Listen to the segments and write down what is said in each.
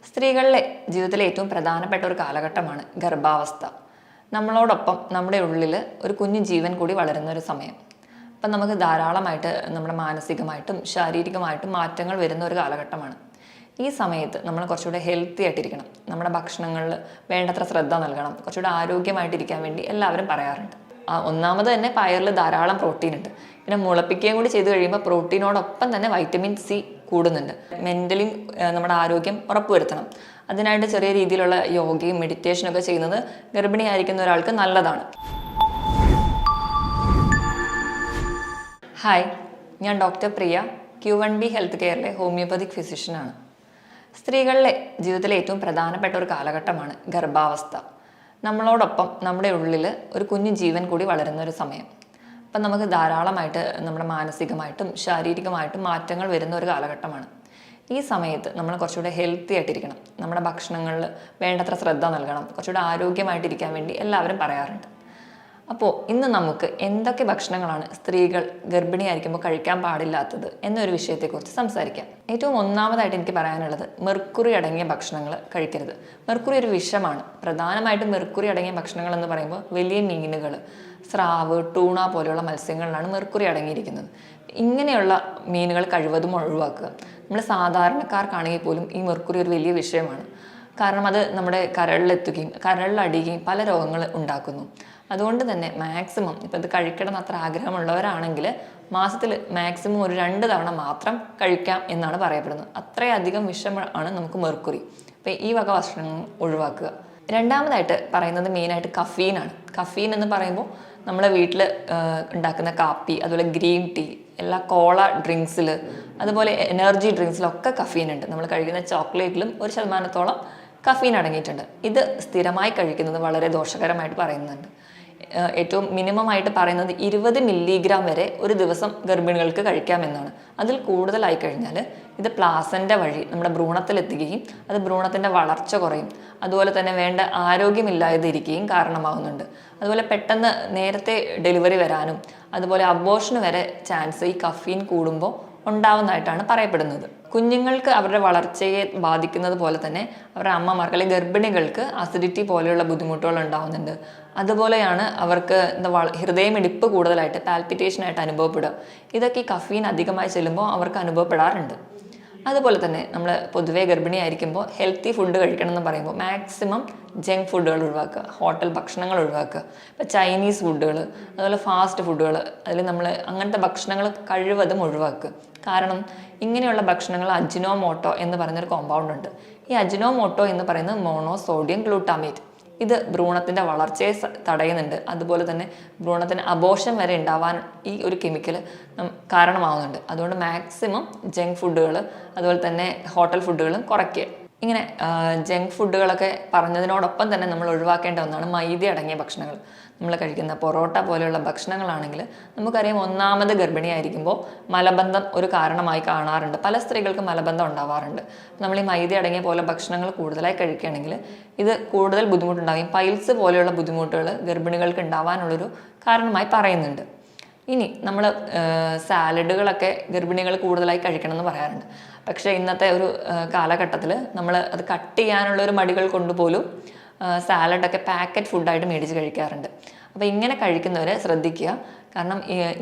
സ്ത്രീകളുടെ ജീവിതത്തിലെ ഏറ്റവും പ്രധാനപ്പെട്ട ഒരു കാലഘട്ടമാണ് ഗർഭാവസ്ഥ. നമ്മളോടൊപ്പം നമ്മുടെ ഉള്ളിൽ ഒരു കുഞ്ഞു ജീവൻ കൂടി വളരുന്ന ഒരു സമയം. അപ്പം നമുക്ക് ധാരാളമായിട്ട് നമ്മുടെ മാനസികമായിട്ടും ശാരീരികമായിട്ടും മാറ്റങ്ങൾ വരുന്ന ഒരു കാലഘട്ടമാണ്. ഈ സമയത്ത് നമ്മൾ കുറച്ചുകൂടെ ഹെൽത്തി ആയിട്ടിരിക്കണം. നമ്മുടെ ഭക്ഷണങ്ങളിൽ വേണ്ടത്ര ശ്രദ്ധ നൽകണം. കുറച്ചുകൂടെ ആരോഗ്യമായിട്ടിരിക്കാൻ വേണ്ടി എല്ലാവരും പറയാറുണ്ട്. ഒന്നാമത് തന്നെ പയറിൽ ധാരാളം പ്രോട്ടീൻ ഉണ്ട്. പിന്നെ മുളപ്പിക്കുകയും കൂടി ചെയ്ത് കഴിയുമ്പോൾ പ്രോട്ടീനോടൊപ്പം തന്നെ വൈറ്റമിൻ സി കൂടുന്നുണ്ട്. മെൻ്റലി നമ്മുടെ ആരോഗ്യം ഉറപ്പുവരുത്തണം. അതിനായിട്ട് ചെറിയ രീതിയിലുള്ള യോഗയും മെഡിറ്റേഷനും ഒക്കെ ചെയ്യുന്നത് ഗർഭിണിയായിരിക്കുന്ന ഒരാൾക്ക് നല്ലതാണ്. ഹായ്, ഞാൻ ഡോക്ടർ പ്രിയ, Q1B ഹെൽത്ത് കെയറിലെ ഹോമിയോപ്പതിക് ഫിസിഷ്യനാണ്. സ്ത്രീകളുടെ ജീവിതത്തിലെ ഏറ്റവും പ്രധാനപ്പെട്ട ഒരു കാലഘട്ടമാണ് ഗർഭാവസ്ഥ. നമ്മളോടൊപ്പം നമ്മുടെ ഉള്ളിൽ ഒരു കുഞ്ഞു ജീവൻ കൂടി വളരുന്ന ഒരു സമയം. അപ്പം നമുക്ക് ധാരാളമായിട്ട് നമ്മുടെ മാനസികമായിട്ടും ശാരീരികമായിട്ടും മാറ്റങ്ങൾ വരുന്ന ഒരു കാലഘട്ടമാണ്. ഈ സമയത്ത് നമ്മൾ കുറച്ചുകൂടെ ഹെൽത്തി ആയിട്ടിരിക്കണം. നമ്മുടെ ഭക്ഷണങ്ങളിൽ വേണ്ടത്ര ശ്രദ്ധ നൽകണം. കുറച്ചുകൂടെ ആരോഗ്യമായിട്ടിരിക്കാൻ വേണ്ടി എല്ലാവരും പറയാറുണ്ട്. അപ്പോൾ ഇന്ന് നമുക്ക് എന്തൊക്കെ ഭക്ഷണങ്ങളാണ് സ്ത്രീകൾ ഗർഭിണിയായിരിക്കുമ്പോൾ കഴിക്കാൻ പാടില്ലാത്തത് എന്നൊരു വിഷയത്തെക്കുറിച്ച് സംസാരിക്കാം. ഏറ്റവും ഒന്നാമതായിട്ട് എനിക്ക് പറയാനുള്ളത് മെർക്കുറി അടങ്ങിയ ഭക്ഷണങ്ങൾ കഴിക്കരുത്. മെർക്കുറി ഒരു വിഷമാണ്. പ്രധാനമായിട്ടും മെർക്കുറി അടങ്ങിയ ഭക്ഷണങ്ങൾ എന്ന് പറയുമ്പോൾ വലിയ മീനുകൾ, സ്രാവ്, ടൂണ പോലെയുള്ള മത്സ്യങ്ങളിലാണ് മെർക്കുറി അടങ്ങിയിരിക്കുന്നത്. ഇങ്ങനെയുള്ള മീനുകൾ കഴിവതും ഒഴിവാക്കുക. നമ്മൾ സാധാരണക്കാർക്കാണെങ്കിൽ പോലും ഈ മെർക്കുറി ഒരു വലിയ വിഷയമാണ്. കാരണം അത് നമ്മുടെ കരളിലെത്തുകയും കരളിലടിയുകയും പല രോഗങ്ങൾ ഉണ്ടാക്കുന്നു. അതുകൊണ്ട് തന്നെ മാക്സിമം ഇപ്പോൾ ഇത് കഴിക്കണം എന്ന് അത്ര ആഗ്രഹമുള്ളവരാണെങ്കിൽ മാസത്തിൽ മാക്സിമം ഒരു 2 തവണ മാത്രം കഴിക്കാം എന്നാണ് പറയപ്പെടുന്നത്. അത്രയധികം വിഷമാണ് നമുക്ക് മെർക്കുറി. അപ്പോൾ ഈ വക ഭക്ഷണങ്ങൾ ഒഴിവാക്കുക. രണ്ടാമതായിട്ട് പറയുന്നത് മെയിനായിട്ട് കഫീനാണ്. കഫീൻ എന്ന് പറയുമ്പോൾ നമ്മളെ വീട്ടിൽ ഉണ്ടാക്കുന്ന കാപ്പി, അതുപോലെ ഗ്രീൻ ടീ, എല്ലാ കോള ഡ്രിങ്ക്സിൽ, അതുപോലെ എനർജി ഡ്രിങ്ക്സിലൊക്കെ കഫീൻ ഉണ്ട്. നമ്മൾ കഴിക്കുന്ന ചോക്ലേറ്റിലും 1% കഫീൻ അടങ്ങിയിട്ടുണ്ട്. ഇത് സ്ഥിരമായി കഴിക്കുന്നത് വളരെ ദോഷകരമായിട്ട് പറയുന്നുണ്ട്. ഏറ്റവും മിനിമം ആയിട്ട് പറയുന്നത് 20 മില്ലിഗ്രാം വരെ ഒരു ദിവസം ഗർഭിണികൾക്ക് കഴിക്കാമെന്നാണ്. അതിൽ കൂടുതലായി കഴിഞ്ഞാൽ ഇത് പ്ലാസൻ്റ വഴി നമ്മുടെ ഭ്രൂണത്തിലെത്തുകയും അത് ഭ്രൂണത്തിൻ്റെ വളർച്ച കുറയും. അതുപോലെ തന്നെ വേണ്ട ആരോഗ്യമില്ലാതിരിക്കുകയും കാരണമാകുന്നുണ്ട്. അതുപോലെ പെട്ടെന്ന് നേരത്തെ ഡെലിവറി വരാനും അതുപോലെ അബോർഷന് വരെ ചാൻസ് ഈ കഫീൻ കൂടുമ്പോൾ ഉണ്ടാവുന്നതായിട്ടാണ് പറയപ്പെടുന്നത്. കുഞ്ഞുങ്ങൾക്ക് അവരുടെ വളർച്ചയെ ബാധിക്കുന്നത് പോലെ തന്നെ അവരുടെ അമ്മമാർക്ക് അല്ലെങ്കിൽ ഗർഭിണികൾക്ക് അസിഡിറ്റി പോലെയുള്ള ബുദ്ധിമുട്ടുകൾ ഉണ്ടാവുന്നുണ്ട്. അതുപോലെയാണ് അവർക്ക് ഹൃദയമിടിപ്പ് കൂടുതലായിട്ട് പാൽപിറ്റേഷനായിട്ട് അനുഭവപ്പെടുക. ഇതൊക്കെ ഈ കഫീൻ അധികമായി ചെല്ലുമ്പോൾ അവർക്ക് അനുഭവപ്പെടാറുണ്ട്. അതുപോലെ തന്നെ നമ്മൾ പൊതുവേ ഗർഭിണിയായിരിക്കുമ്പോൾ ഹെൽത്തി ഫുഡ് കഴിക്കണം എന്ന് പറയുമ്പോൾ മാക്സിമം ജങ്ക് ഫുഡുകൾ ഒഴിവാക്കുക, ഹോട്ടൽ ഭക്ഷണങ്ങൾ ഒഴിവാക്കുക. ഇപ്പോൾ ചൈനീസ് ഫുഡുകൾ, അതുപോലെ ഫാസ്റ്റ് ഫുഡുകൾ, അതിൽ നമ്മൾ അങ്ങനത്തെ ഭക്ഷണങ്ങൾ കഴിവതും ഒഴിവാക്കുക. കാരണം ഇങ്ങനെയുള്ള ഭക്ഷണങ്ങൾ അജിനോമോട്ടോ എന്ന് പറയുന്നൊരു കോമ്പൗണ്ട് ഉണ്ട്. ഈ അജിനോമോട്ടോ എന്ന് പറയുന്നത് മോണോസോഡിയം ഗ്ലൂട്ടാമേറ്റ്. ഇത് ഭ്രൂണത്തിൻ്റെ വളർച്ചയെ തടയുന്നുണ്ട്. അതുപോലെ തന്നെ ഭ്രൂണത്തിന് അബോർഷൻ വരെ ഉണ്ടാവാൻ ഈ ഒരു കെമിക്കൽ കാരണമാവുന്നുണ്ട്. അതുകൊണ്ട് മാക്സിമം ജങ്ക് ഫുഡുകൾ അതുപോലെ തന്നെ ഹോട്ടൽ ഫുഡുകളും കുറയ്ക്കുക. ഇങ്ങനെ ജങ്ക് ഫുഡുകളൊക്കെ പറഞ്ഞതിനോടൊപ്പം തന്നെ നമ്മൾ ഒഴിവാക്കേണ്ട ഒന്നാണ് മൈദ അടങ്ങിയ ഭക്ഷണങ്ങൾ. നമ്മൾ കഴിക്കുന്ന പൊറോട്ട പോലെയുള്ള ഭക്ഷണങ്ങളാണെങ്കിൽ നമുക്കറിയാം, ഒന്നാമത് ഗർഭിണിയായിരിക്കുമ്പോൾ മലബന്ധം ഒരു കാരണമായി കാണാറുണ്ട്. പല സ്ത്രീകൾക്കും മലബന്ധം ഉണ്ടാവാറുണ്ട്. നമ്മൾ ഈ മൈദ അടങ്ങിയ പോലെ ഭക്ഷണങ്ങൾ കൂടുതലായി കഴിക്കുകയാണെങ്കിൽ ഇത് കൂടുതൽ ബുദ്ധിമുട്ടുണ്ടാകും. പൈൽസ് പോലെയുള്ള ബുദ്ധിമുട്ടുകൾ ഗർഭിണികൾക്ക് ഉണ്ടാവാനുള്ളൊരു കാരണമായി പറയുന്നുണ്ട്. ഇനി നമ്മൾ സാലഡുകളൊക്കെ ഗർഭിണികൾ കൂടുതലായി കഴിക്കണം എന്ന് പറയാറുണ്ട്. പക്ഷേ ഇന്നത്തെ ഒരു കാലഘട്ടത്തിൽ നമ്മൾ അത് കട്ട് ചെയ്യാനുള്ളൊരു മടികൾ കൊണ്ടുപോലും സാലഡൊക്കെ പാക്കറ്റ് ഫുഡായിട്ട് മേടിച്ച് കഴിക്കാറുണ്ട്. അപ്പോൾ ഇങ്ങനെ കഴിക്കുന്നവരെ ശ്രദ്ധിക്കുക. കാരണം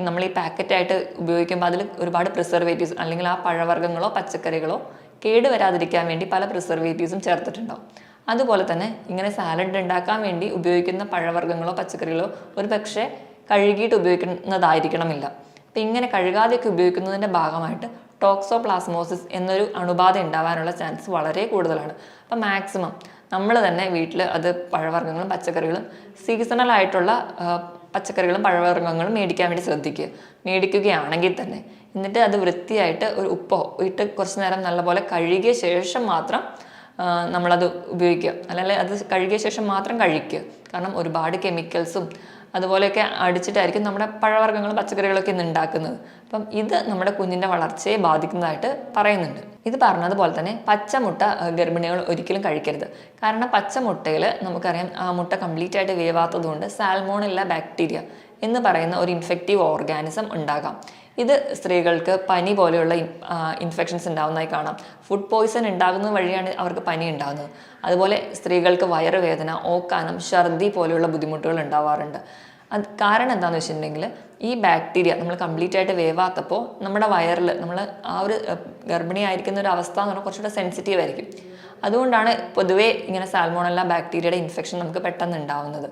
നമ്മൾ ഈ പാക്കറ്റായിട്ട് ഉപയോഗിക്കുമ്പോൾ അതിൽ ഒരുപാട് പ്രിസർവേറ്റീവ്സ് അല്ലെങ്കിൽ ആ പഴവർഗ്ഗങ്ങളോ പച്ചക്കറികളോ കേടുവരാതിരിക്കാൻ വേണ്ടി പല പ്രിസർവേറ്റീവ്സും ചേർത്തിട്ടുണ്ടാവും. അതുപോലെ തന്നെ ഇങ്ങനെ സാലഡ് ഉണ്ടാക്കാൻ വേണ്ടി ഉപയോഗിക്കുന്ന പഴവർഗ്ഗങ്ങളോ പച്ചക്കറികളോ ഒരു പക്ഷേ കഴുകിയിട്ട് ഉപയോഗിക്കുന്നതായിരിക്കണമില്ല. അപ്പം ഇങ്ങനെ കഴുകാതെയൊക്കെ ഉപയോഗിക്കുന്നതിൻ്റെ ഭാഗമായിട്ട് ടോക്സോപ്ലാസ്മോസിസ് എന്നൊരു അണുബാധ ഉണ്ടാവാനുള്ള ചാൻസ് വളരെ കൂടുതലാണ്. അപ്പം മാക്സിമം നമ്മൾ തന്നെ വീട്ടിൽ അത് പഴവർഗ്ഗങ്ങളും പച്ചക്കറികളും സീസണൽ ആയിട്ടുള്ള പച്ചക്കറികളും പഴവർഗ്ഗങ്ങളും മേടിക്കാൻ വേണ്ടി ശ്രദ്ധിക്കുക. മേടിക്കുകയാണെങ്കിൽ തന്നെ എന്നിട്ട് അത് വൃത്തിയായിട്ട് ഒരു ഉപ്പോ ഇട്ട് കുറച്ച് നേരം നല്ലപോലെ കഴുകിയ ശേഷം മാത്രം നമ്മളത് ഉപയോഗിക്കുക. അല്ലെങ്കിൽ അത് കഴുകിയ ശേഷം മാത്രം കഴിക്കുക. കാരണം ഒരുപാട് കെമിക്കൽസും അതുപോലെയൊക്കെ അടിച്ചിട്ടായിരിക്കും നമ്മുടെ പഴവർഗ്ഗങ്ങളും പച്ചക്കറികളൊക്കെ ഇന്ന് ഉണ്ടാക്കുന്നത്. അപ്പം ഇത് നമ്മുടെ കുഞ്ഞിൻ്റെ വളർച്ചയെ ബാധിക്കുന്നതായിട്ട് പറയുന്നുണ്ട്. ഇത് പറഞ്ഞതുപോലെ തന്നെ പച്ചമുട്ട ഗർഭിണികൾ ഒരിക്കലും കഴിക്കരുത്. കാരണം പച്ചമുട്ടയിൽ നമുക്കറിയാം ആ മുട്ട കംപ്ലീറ്റ് ആയിട്ട് വേവാത്തത് കൊണ്ട് സാൽമോണെല്ല ബാക്ടീരിയ എന്ന് പറയുന്ന ഒരു ഇൻഫെക്റ്റീവ് ഓർഗാനിസം ഉണ്ടാകാം. ഇത് സ്ത്രീകൾക്ക് പനി പോലെയുള്ള ഇൻഫെക്ഷൻസ് ഉണ്ടാകുന്നതായി കാണാം. ഫുഡ് പോയ്സൺ ഉണ്ടാകുന്നത് വഴിയാണ് അവർക്ക് പനി ഉണ്ടാകുന്നത്. അതുപോലെ സ്ത്രീകൾക്ക് വയറുവേദന, ഓക്കാനം, ഛർദി പോലെയുള്ള ബുദ്ധിമുട്ടുകൾ ഉണ്ടാവാറുണ്ട്. അത് കാരണം എന്താണെന്ന് വെച്ചിട്ടുണ്ടെങ്കിൽ ഈ ബാക്ടീരിയ നമ്മൾ കംപ്ലീറ്റ് ആയിട്ട് വേവാത്തപ്പോൾ നമ്മുടെ വയറിൽ നമ്മൾ ആ ഒരു ഗർഭിണിയായിരിക്കുന്ന ഒരു അവസ്ഥ എന്ന് പറഞ്ഞാൽ കുറച്ചുകൂടെ സെൻസിറ്റീവ് ആയിരിക്കും. അതുകൊണ്ടാണ് പൊതുവേ ഇങ്ങനെ സാൽമോണല്ല ബാക്ടീരിയയുടെ ഇൻഫെക്ഷൻ നമുക്ക് പെട്ടെന്ന് ഉണ്ടാവുന്നത്.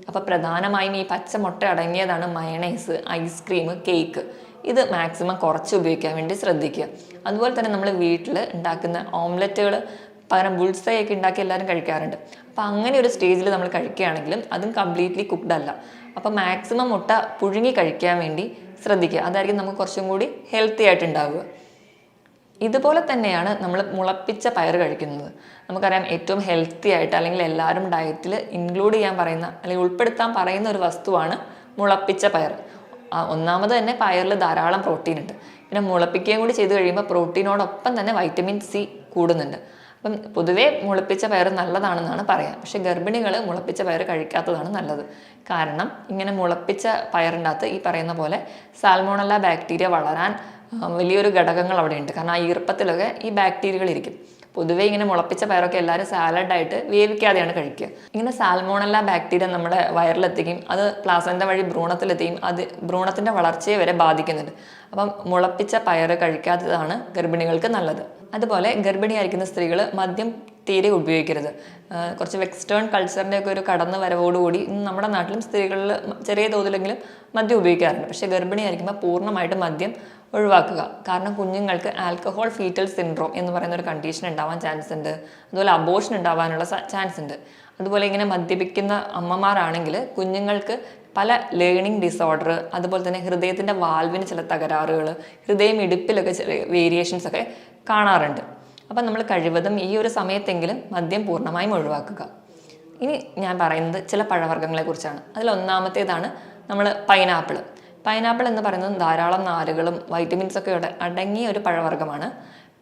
അപ്പോൾ പ്രധാനമായും ഈ പച്ചമുട്ട അടങ്ങിയതാണ് മയണൈസ്, ഐസ്ക്രീം, കേക്ക്. ഇത് മാക്സിമം കുറച്ച് ഉപയോഗിക്കാൻ വേണ്ടി ശ്രദ്ധിക്കുക. അതുപോലെ തന്നെ നമ്മൾ വീട്ടിൽ ഉണ്ടാക്കുന്ന ഓംലെറ്റുകൾ പകരം ബുൾസൈ ഒക്കെ ഉണ്ടാക്കി എല്ലാവരും കഴിക്കാറുണ്ട്. അപ്പോൾ അങ്ങനെ ഒരു സ്റ്റേജിൽ നമ്മൾ കഴിക്കുകയാണെങ്കിലും അതും കംപ്ലീറ്റ്ലി കുക്ക്ഡ് അല്ല. അപ്പോൾ മാക്സിമം മുട്ട പുഴുങ്ങി കഴിക്കാൻ വേണ്ടി ശ്രദ്ധിക്കുക. അതായിരിക്കും നമുക്ക് കുറച്ചും കൂടി ഹെൽത്തി ആയിട്ടുണ്ടാവുക. ഇതുപോലെ തന്നെയാണ് നമ്മൾ മുളപ്പിച്ച പയർ കഴിക്കുന്നത്. നമുക്കറിയാം ഏറ്റവും ഹെൽത്തി ആയിട്ട് അല്ലെങ്കിൽ എല്ലാവരും ഡയറ്റിൽ ഇൻക്ലൂഡ് ചെയ്യാൻ പറയുന്ന അല്ലെങ്കിൽ ഉൾപ്പെടുത്താൻ പറയുന്ന ഒരു വസ്തുവാണ് മുളപ്പിച്ച പയർ. ഒന്നാമത് തന്നെ പയറിൽ ധാരാളം പ്രോട്ടീൻ ഉണ്ട്. പിന്നെ മുളപ്പിക്കുകയും കൂടി ചെയ്ത് കഴിയുമ്പോൾ പ്രോട്ടീനോടൊപ്പം തന്നെ വൈറ്റമിൻ സി കൂടുന്നുണ്ട്. അപ്പം പൊതുവേ മുളപ്പിച്ച പയർ നല്ലതാണെന്നാണ് പറയുക. പക്ഷേ ഗർഭിണികൾ മുളപ്പിച്ച പയർ കഴിക്കാത്തതാണ് നല്ലത്. കാരണം ഇങ്ങനെ മുളപ്പിച്ച പയറിൻ്റെ അകത്ത് ഈ പറയുന്ന പോലെ സാൽമോണല്ല ബാക്ടീരിയ വളരാൻ വലിയൊരു ഘടകങ്ങൾ അവിടെ ഉണ്ട്. കാരണം ആ ഈർപ്പത്തിലൊക്കെ ഈ ബാക്ടീരിയകൾ ഇരിക്കും. പൊതുവേ ഇങ്ങനെ മുളപ്പിച്ച പയറൊക്കെ എല്ലാവരും സാലഡായിട്ട് വേവിക്കാതെയാണ് കഴിക്കുക. ഇങ്ങനെ സാൽമോണല്ല ബാക്ടീരിയ നമ്മുടെ വയറിലെത്തിക്കും, അത് പ്ലാസന്റ വഴി ഭ്രൂണത്തിലെത്തിക്കും, അത് ഭ്രൂണത്തിൻ്റെ വളർച്ചയെ വരെ ബാധിക്കുന്നുണ്ട്. അപ്പം മുളപ്പിച്ച പയർ കഴിക്കാത്തതാണ് ഗർഭിണികൾക്ക് നല്ലത്. അതുപോലെ ഗർഭിണിയായിരിക്കുന്ന സ്ത്രീകൾ മദ്യം തീരെ ഉപയോഗിക്കരുത്. കുറച്ച് വെസ്റ്റേൺ കൾച്ചറിൻ്റെ ഒക്കെ ഒരു കടന്നു വരവോടുകൂടി നമ്മുടെ നാട്ടിലും സ്ത്രീകളിൽ ചെറിയ തോതിലെങ്കിലും മദ്യം ഉപയോഗിക്കാറുണ്ട്. പക്ഷേ ഗർഭിണിയായിരിക്കുമ്പോൾ പൂർണ്ണമായിട്ട് മദ്യം ഒഴിവാക്കുക. കാരണം കുഞ്ഞുങ്ങൾക്ക് ആൽക്കഹോൾ ഫീറ്റൽ സിൻഡ്രോം എന്ന് പറയുന്ന ഒരു കണ്ടീഷൻ ഉണ്ടാവാൻ ചാൻസ് ഉണ്ട്. അതുപോലെ അബോർഷൻ ഉണ്ടാവാനുള്ള ചാൻസ് ഉണ്ട്. അതുപോലെ ഇങ്ങനെ മദ്യപിക്കുന്ന അമ്മമാരാണെങ്കിൽ കുഞ്ഞുങ്ങൾക്ക് പല ലേണിംഗ് ഡിസോർഡർ, അതുപോലെ തന്നെ ഹൃദയത്തിൻ്റെ വാൽവിന് ചില തകരാറുകൾ, ഹൃദയം ഇടുപ്പിലൊക്കെ ചെറിയ വേരിയേഷൻസ് ഒക്കെ കാണാറുണ്ട്. അപ്പം നമ്മൾ കഴിവതും ഈ ഒരു സമയത്തെങ്കിലും മദ്യം പൂർണ്ണമായും ഒഴിവാക്കുക. ഇനി ഞാൻ പറയുന്നത് ചില പഴവർഗ്ഗങ്ങളെ കുറിച്ചാണ്. അതിൽ ഒന്നാമത്തേതാണ് നമ്മൾ പൈനാപ്പിൾ. പൈനാപ്പിൾ എന്ന് പറയുന്നത് ധാരാളം നാരുകളും വൈറ്റമിൻസൊക്കെ അടങ്ങിയ ഒരു പഴവർഗ്ഗമാണ്.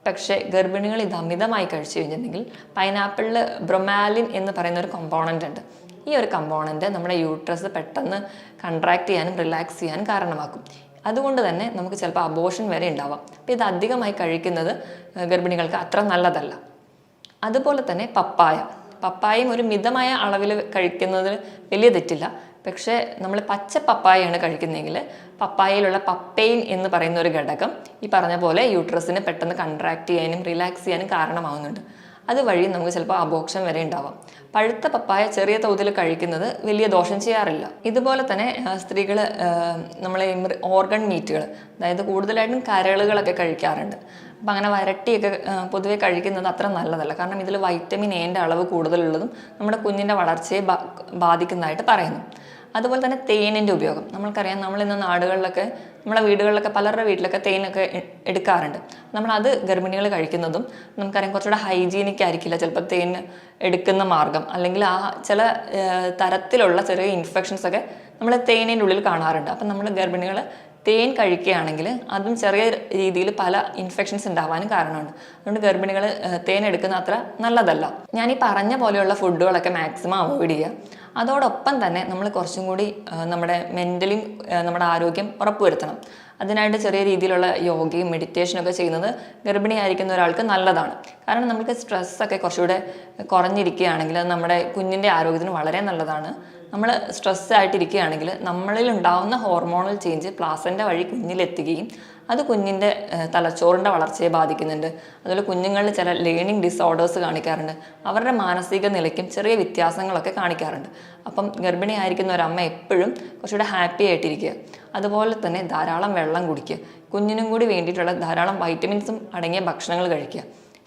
പക്ഷേ ഗർഭിണികൾ ഇത് അമിതമായി കഴിച്ചു കഴിഞ്ഞിട്ടുണ്ടെങ്കിൽ പൈനാപ്പിളിൽ ബ്രൊമാലിൻ എന്ന് പറയുന്ന ഒരു കമ്പോണൻ്റ് ഉണ്ട്. ഈ ഒരു കമ്പോണൻ്റ് നമ്മുടെ യൂട്രസ് പെട്ടെന്ന് കൺട്രാക്ട് ചെയ്യാനും റിലാക്സ് ചെയ്യാനും കാരണമാക്കും. അതുകൊണ്ട് തന്നെ നമുക്ക് ചിലപ്പോൾ അബോർഷൻ വരെ ഉണ്ടാവാം. അപ്പോൾ ഇത് അധികമായി കഴിക്കുന്നത് ഗർഭിണികൾക്ക് അത്ര നല്ലതല്ല. അതുപോലെ തന്നെ പപ്പായയും ഒരു മിതമായ അളവിൽ കഴിക്കുന്നത് വലിയ തെറ്റില്ല. പക്ഷേ നമ്മൾ പച്ച പപ്പായയാണ് കഴിക്കുന്നതെങ്കിൽ പപ്പായയിലുള്ള പപ്പൈൻ എന്ന് പറയുന്ന ഒരു ഘടകം ഈ പറഞ്ഞ പോലെ യൂട്രസിനെ പെട്ടെന്ന് കൺട്രാക്ട് ചെയ്യാനും റിലാക്സ് ചെയ്യാനും കാരണമാവുന്നുണ്ട്. അതുവഴി നമുക്ക് ചിലപ്പോൾ അബോർഷൻ വരെ ഉണ്ടാവാം. പഴുത്ത പപ്പായ ചെറിയ തോതിൽ കഴിക്കുന്നത് വലിയ ദോഷം ചെയ്യാറില്ല. ഇതുപോലെ തന്നെ സ്ത്രീകൾ നമ്മളെ ഓർഗൺ മീറ്റുകൾ, അതായത് കൂടുതലായിട്ടും കരളുകളൊക്കെ കഴിക്കാറുണ്ട്. അപ്പം അങ്ങനെ വരട്ടിയൊക്കെ പൊതുവെ കഴിക്കുന്നത് അത്ര നല്ലതല്ല. കാരണം ഇതിൽ വൈറ്റമിൻ എയുടെ അളവ് കൂടുതലുള്ളതും നമ്മുടെ കുഞ്ഞിൻ്റെ വളർച്ചയെ ബാധിക്കുന്നതായിട്ട് പറയുന്നു. അതുപോലെ തന്നെ തേനിൻ്റെ ഉപയോഗം നമ്മൾക്കറിയാം. നമ്മളിന്ന് നാടുകളിലൊക്കെ നമ്മളെ വീടുകളിലൊക്കെ പലരുടെ വീട്ടിലൊക്കെ തേനൊക്കെ എടുക്കാറുണ്ട്. നമ്മളത് ഗർഭിണികൾ കഴിക്കുന്നതും നമുക്കറിയാം കുറച്ചുകൂടെ ഹൈജീനിക് ആയിരിക്കില്ല ചിലപ്പോൾ തേൻ എടുക്കുന്ന മാർഗം. അല്ലെങ്കിൽ ആ ചില തരത്തിലുള്ള ചെറിയ ഇൻഫെക്ഷൻസ് ഒക്കെ നമ്മൾ തേനിൻ്റെ ഉള്ളിൽ കാണാറുണ്ട്. അപ്പം നമ്മൾ ഗർഭിണികൾ തേൻ കഴിക്കുകയാണെങ്കിൽ അതും ചെറിയ രീതിയിൽ പല ഇൻഫെക്ഷൻസ് ഉണ്ടാവാനും കാരണമുണ്ട്. അതുകൊണ്ട് ഗർഭിണികൾ തേൻ എടുക്കുന്ന അത്ര നല്ലതല്ല. ഞാൻ ഈ പറഞ്ഞ പോലെയുള്ള ഫുഡുകളൊക്കെ മാക്സിമം അവോയ്ഡ് ചെയ്യുക. അതോടൊപ്പം തന്നെ നമ്മൾ കുറച്ചും കൂടി നമ്മുടെ മെൻ്റലി നമ്മുടെ ആരോഗ്യം ഉറപ്പുവരുത്തണം. അതിനായിട്ട് ചെറിയ രീതിയിലുള്ള യോഗയും മെഡിറ്റേഷനൊക്കെ ചെയ്യുന്നത് ഗർഭിണിയായിരിക്കുന്ന ഒരാൾക്ക് നല്ലതാണ്. കാരണം നമുക്ക് സ്ട്രെസ്സൊക്കെ കുറച്ചുകൂടെ കുറഞ്ഞിരിക്കുകയാണെങ്കിൽ അത് നമ്മുടെ കുഞ്ഞിൻ്റെ ആരോഗ്യത്തിന് വളരെ നല്ലതാണ്. നമ്മൾ സ്ട്രെസ് ആയിട്ടിരിക്കുകയാണെങ്കിൽ നമ്മളിൽ ഉണ്ടാകുന്ന ഹോർമോണൽ ചേഞ്ച് പ്ലാസൻ്റ വഴി കുഞ്ഞിലെത്തുകയും അത് കുഞ്ഞിൻ്റെ തലച്ചോറിൻ്റെ വളർച്ചയെ ബാധിക്കുന്നുണ്ട്. അതുപോലെ കുഞ്ഞുങ്ങളിൽ ചില ലേണിംഗ് ഡിസോർഡേഴ്സ് കാണിക്കാറുണ്ട്. അവരുടെ മാനസിക നിലയ്ക്കും ചെറിയ വ്യത്യാസങ്ങളൊക്കെ കാണിക്കാറുണ്ട്. അപ്പം ഗർഭിണിയായിരിക്കുന്ന ഒരമ്മ എപ്പോഴും കുറച്ചുകൂടെ ഹാപ്പി ആയിട്ടിരിക്കുക. അതുപോലെ തന്നെ ധാരാളം വെള്ളം കുടിക്കുക. കുഞ്ഞിനും കൂടി വേണ്ടിയിട്ടുള്ള ധാരാളം വൈറ്റമിൻസും അടങ്ങിയ ഭക്ഷണങ്ങൾ കഴിക്കുക.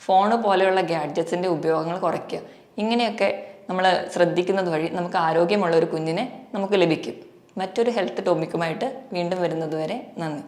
ഫോണ് പോലെയുള്ള ഗാഡ്ജറ്റ്സിൻ്റെ ഉപയോഗങ്ങൾ കുറയ്ക്കുക. ഇങ്ങനെയൊക്കെ നമ്മൾ ശ്രദ്ധിക്കുന്നത് വഴി നമുക്ക് ആരോഗ്യമുള്ള ഒരു കുഞ്ഞിനെ നമുക്ക് ലഭിക്കും. മറ്റൊരു ഹെൽത്ത് ടോപ്പിക്കുമായിട്ട് വീണ്ടും വരുന്നതുവരെ നന്ദി.